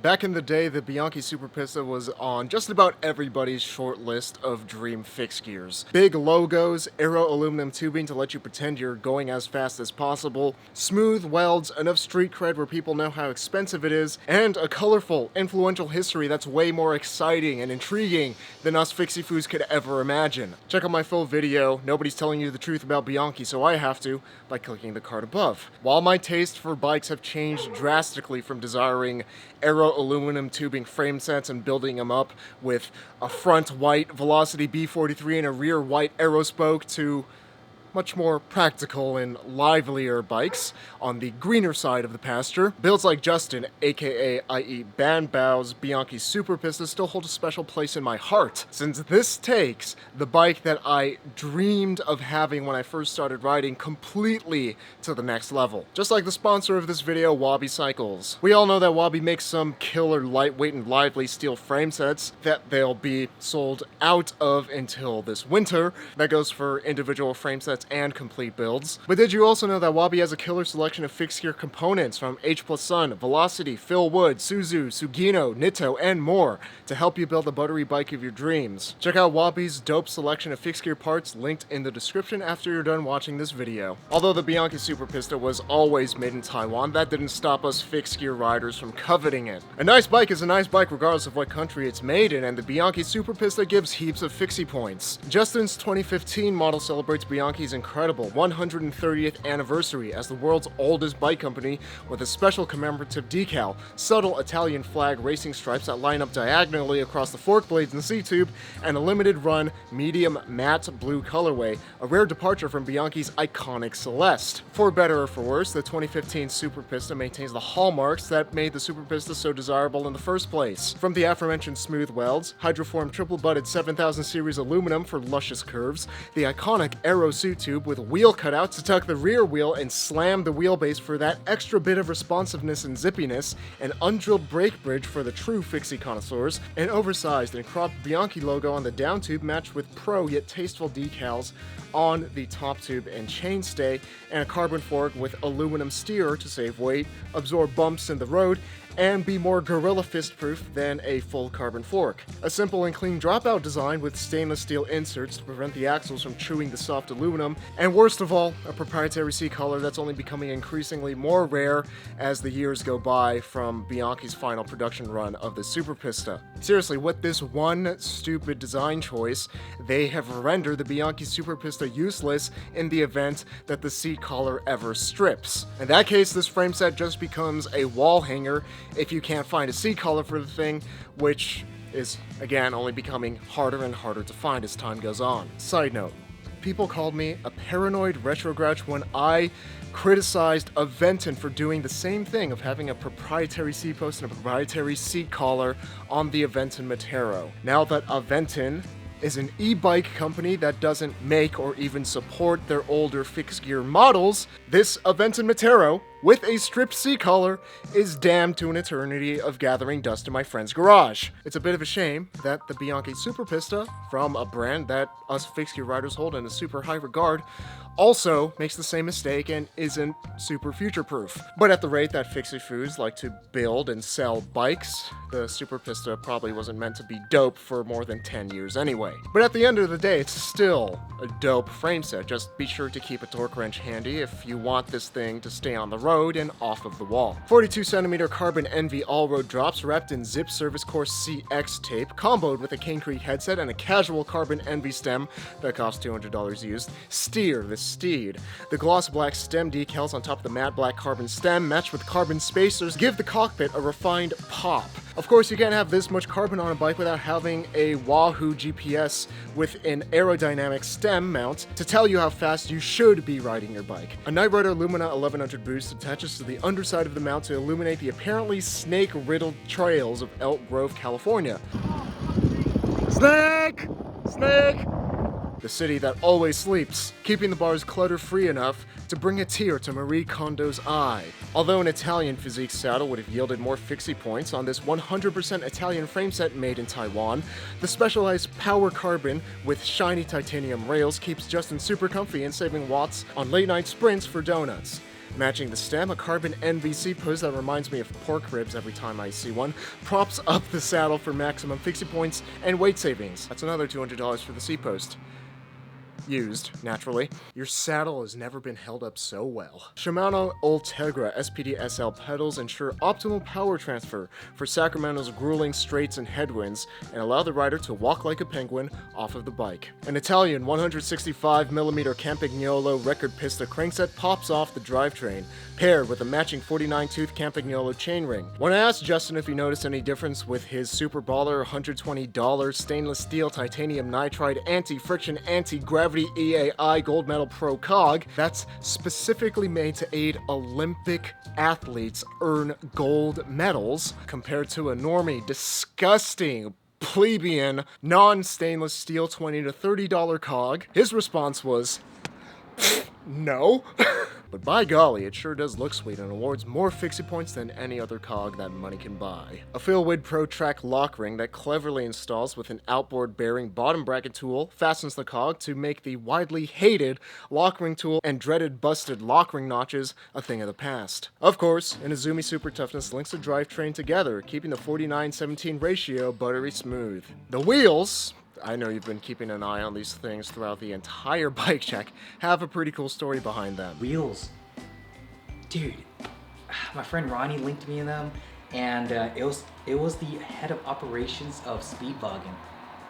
Back in the day, the Bianchi Super Pista was on just about everybody's short list of dream fixed gears. Big logos, aero aluminum tubing to let you pretend you're going as fast as possible, smooth welds, enough street cred where people know how expensive it is, and a colorful, influential history that's way more exciting and intriguing than us Fixie foos could ever imagine. Check out my full video, Nobody's Telling You the Truth About Bianchi, so I have to, by clicking the card above. While my taste for bikes have changed drastically from desiring aero aluminum tubing frame sets and building them up with a front white Velocity B43 and a rear white aero spoke to much more practical and livelier bikes on the greener side of the pasture, builds like Justin, aka i.e. Banbow's Bianchi Super Pista, still hold a special place in my heart, since this takes the bike that I dreamed of having when I first started riding completely to the next level. Just like the sponsor of this video, Wabi Cycles. We all know that Wabi makes some killer lightweight and lively steel frame sets that they'll be sold out of until this winter. That goes for individual frame sets and complete builds. But did you also know that Wabi has a killer selection of fixed gear components from H Plus Sun, Velocity, Phil Wood, Suzu, Sugino, Nitto, and more to help you build the buttery bike of your dreams? Check out Wabi's dope selection of fixed gear parts linked in the description after you're done watching this video. Although the Bianchi Super Pista was always made in Taiwan, that didn't stop us fixed gear riders from coveting it. A nice bike is a nice bike regardless of what country it's made in, and the Bianchi Super Pista gives heaps of fixie points. Justin's 2015 model celebrates Bianchi's incredible 130th anniversary as the world's oldest bike company with a special commemorative decal, subtle Italian flag racing stripes that line up diagonally across the fork blades and C-tube, and a limited run medium matte blue colorway, a rare departure from Bianchi's iconic Celeste. For better or for worse, the 2015 Super Pista maintains the hallmarks that made the Super Pista so desirable in the first place. From the aforementioned smooth welds, hydroform triple-butted 7000 series aluminum for luscious curves, the iconic aero suit tube with wheel cutouts to tuck the rear wheel and slam the wheelbase for that extra bit of responsiveness and zippiness, an undrilled brake bridge for the true fixie connoisseurs, an oversized and cropped Bianchi logo on the downtube matched with pro yet tasteful decals on the top tube and chainstay, and a carbon fork with aluminum steer to save weight, absorb bumps in the road, and be more gorilla fist-proof than a full carbon fork. A simple and clean dropout design with stainless steel inserts to prevent the axles from chewing the soft aluminum, and worst of all, a proprietary seat collar that's only becoming increasingly more rare as the years go by from Bianchi's final production run of the Super Pista. Seriously, with this one stupid design choice, they have rendered the Bianchi Super Pista useless in the event that the seat collar ever strips. In that case, this frame set just becomes a wall hanger if you can't find a seat collar for the thing, which is, again, only becoming harder and harder to find as time goes on. Side note, people called me a paranoid retro grouch when I criticized Aventon for doing the same thing of having a proprietary seat post and a proprietary seat collar on the Aventon Matero. Now that Aventon is an e-bike company that doesn't make or even support their older fixed gear models, this Aventon Matero with a stripped seat collar is damned to an eternity of gathering dust in my friend's garage. It's a bit of a shame that the Bianchi Super Pista, from a brand that us fixed gear riders hold in a super high regard, also makes the same mistake and isn't super future-proof. But at the rate that fixie foos like to build and sell bikes, the Super Pista probably wasn't meant to be dope for more than 10 years anyway. But at the end of the day, it's still a dope frame set. Just be sure to keep a torque wrench handy if you want this thing to stay on the road and off of the wall. 42cm carbon NV all-road drops wrapped in zip service course CX tape, comboed with a Cane Creek headset and a casual carbon NV stem that costs $200 used, steer the steed. The gloss black stem decals on top of the matte black carbon stem, matched with carbon spacers, give the cockpit a refined pop. Of course, you can't have this much carbon on a bike without having a Wahoo GPS with an aerodynamic stem mount to tell you how fast you should be riding your bike. A Knight Rider Lumina 1100 boost attaches to the underside of the mount to illuminate the apparently snake-riddled trails of Elk Grove, California. Snake! Snake! The city that always sleeps, keeping the bars clutter-free enough to bring a tear to Marie Kondo's eye. Although an Italian physique saddle would have yielded more fixie points on this 100% Italian frame set made in Taiwan, the specialized power carbon with shiny titanium rails keeps Justin super comfy and saving watts on late-night sprints for donuts. Matching the stem, a carbon NVC post that reminds me of pork ribs every time I see one, props up the saddle for maximum fixie points and weight savings. That's another $200 for the C-post. Used, naturally. Your saddle has never been held up so well. Shimano Ultegra SPD SL pedals ensure optimal power transfer for Sacramento's grueling straights and headwinds and allow the rider to walk like a penguin off of the bike. An Italian 165mm Campagnolo record pista crankset pops off the drivetrain, paired with a matching 49-tooth Campagnolo chainring. When I asked Justin if he noticed any difference with his Super Baller $120 stainless steel titanium nitride anti-friction anti-gravity EAI Gold Medal Pro cog that's specifically made to aid Olympic athletes earn gold medals compared to a normie, disgusting, plebeian, non-stainless steel $20 to $30 cog, his response was, no. But by golly, it sure does look sweet and awards more fixie points than any other cog that money can buy. A Philwood Pro Track lock ring that cleverly installs with an outboard bearing bottom bracket tool fastens the cog to make the widely hated lock ring tool and dreaded busted lock ring notches a thing of the past. Of course, an Izumi Super Toughness links the drivetrain together, keeping the 49-17 ratio buttery smooth. The wheels, I know you've been keeping an eye on these things throughout the entire bike check, have a pretty cool story behind them. Wheels. Dude, my friend Ronnie linked me in them, and it was the head of operations of Speedwagon.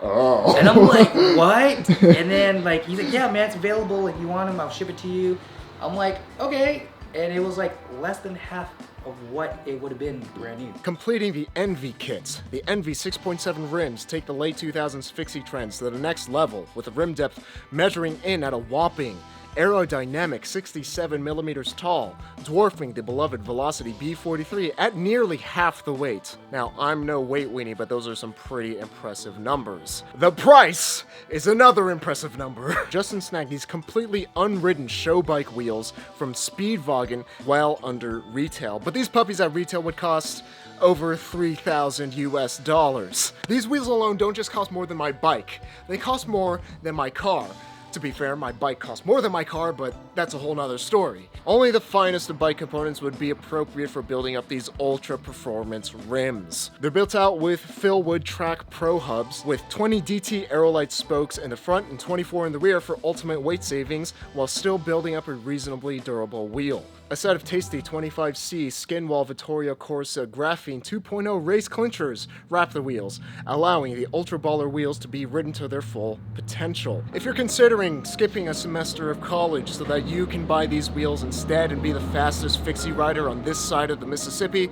Oh. And I'm like, what? And then like he's like, yeah man, it's available. If you want them, I'll ship it to you. I'm like, okay. And it was like less than half of what it would have been brand new. Completing the Envy kit, the Envy 6.7 rims take the late 2000s fixie trends to the next level, with the rim depth measuring in at a whopping aerodynamic 67mm tall, dwarfing the beloved Velocity B43 at nearly half the weight. Now, I'm no weight weenie, but those are some pretty impressive numbers. The price is another impressive number. Justin snagged these completely unridden show bike wheels from Speedwagon well under retail, but these puppies at retail would cost over $3,000 US. These wheels alone don't just cost more than my bike, they cost more than my car. To be fair, my bike costs more than my car, but that's a whole nother story. Only the finest of bike components would be appropriate for building up these ultra performance rims. They're built out with Philwood Track Pro hubs with 20 DT Aerolite spokes in the front and 24 in the rear for ultimate weight savings while still building up a reasonably durable wheel. A set of tasty 25C Skinwall Vittoria Corsa Graphene 2.0 race clinchers wrap the wheels, allowing the Ultra Baller wheels to be ridden to their full potential. If you're considering skipping a semester of college so that you can buy these wheels instead and be the fastest fixie rider on this side of the Mississippi,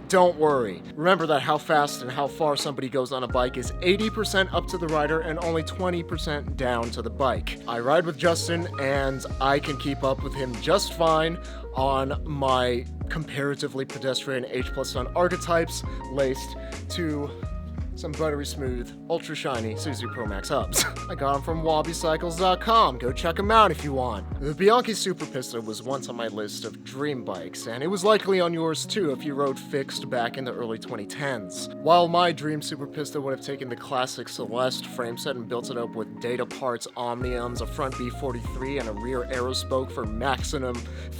don't worry. Remember that how fast and how far somebody goes on a bike is 80% up to the rider and only 20% down to the bike. I ride with Justin and I can keep up with him just fine on my comparatively pedestrian H+ Sun archetypes laced to some buttery smooth, ultra shiny Suzuki Pro Max hubs. I got them from wabicycles.com. Go check them out if you want. The Bianchi Super Pista was once on my list of dream bikes, and it was likely on yours too if you rode fixed back in the early 2010s. While my dream Super Pista would have taken the classic Celeste frame set and built it up with data parts, omniums, a front B43, and a rear aero spoke for maximum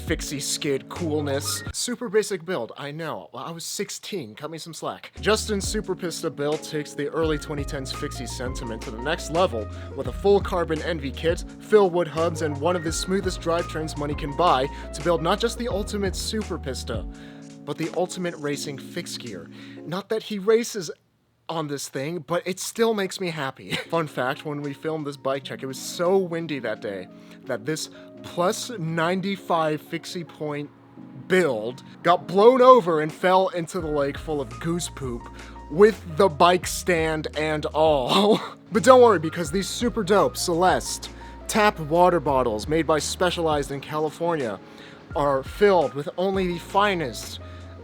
fixie skid coolness. Super basic build, I know. I was 16, cut me some slack. Justin's Super Pista build takes the early 2010s fixie sentiment to the next level with a full carbon Envy kit, Philwood hubs, and one of the smoothest drivetrains money can buy to build not just the ultimate Super Pista, but the ultimate racing fixed gear. Not that he races on this thing, but it still makes me happy. Fun fact, when we filmed this bike check, it was so windy that day that this plus 95 fixie point build got blown over and fell into the lake full of goose poop, with the bike stand and all. But don't worry, because these super dope Celeste tap water bottles made by Specialized in California are filled with only the finest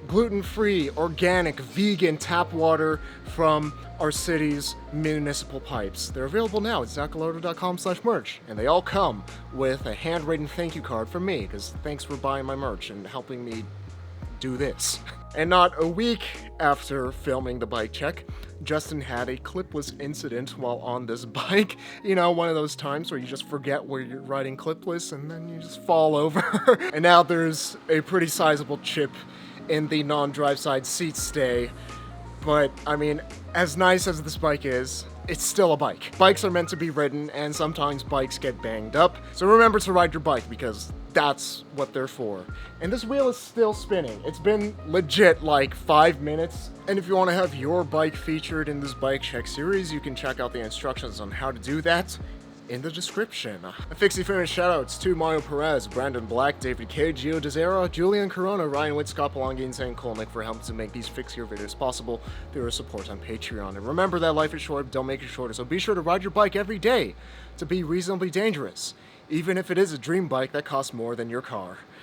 gluten-free, organic, vegan tap water from our city's municipal pipes. They're available now at zacaloto.com/merch, and they all come with a handwritten thank you card from me, because thanks for buying my merch and helping me do this. And not a week after filming the bike check, Justin had a clipless incident while on this bike. You know, one of those times where you just forget where you're riding clipless and then you just fall over. And now there's a pretty sizable chip in the non-drive side seat stay. But, I mean, as nice as this bike is, it's still a bike. Bikes are meant to be ridden, and sometimes bikes get banged up. So remember to ride your bike, because that's what they're for. And this wheel is still spinning. It's been legit like 5 minutes. And if you want to have your bike featured in this bike check series, you can check out the instructions on how to do that in the description. Fixie finished shoutouts to Mario Perez, Brandon Black, David K, Gio Dezera, Julian Corona, Ryan Witt, Scott Pelongi, and Zane Kolnick for helping to make these Fixier videos possible through your support on Patreon. And remember that life is short, don't make it shorter, so be sure to ride your bike every day to be reasonably dangerous, even if it is a dream bike that costs more than your car.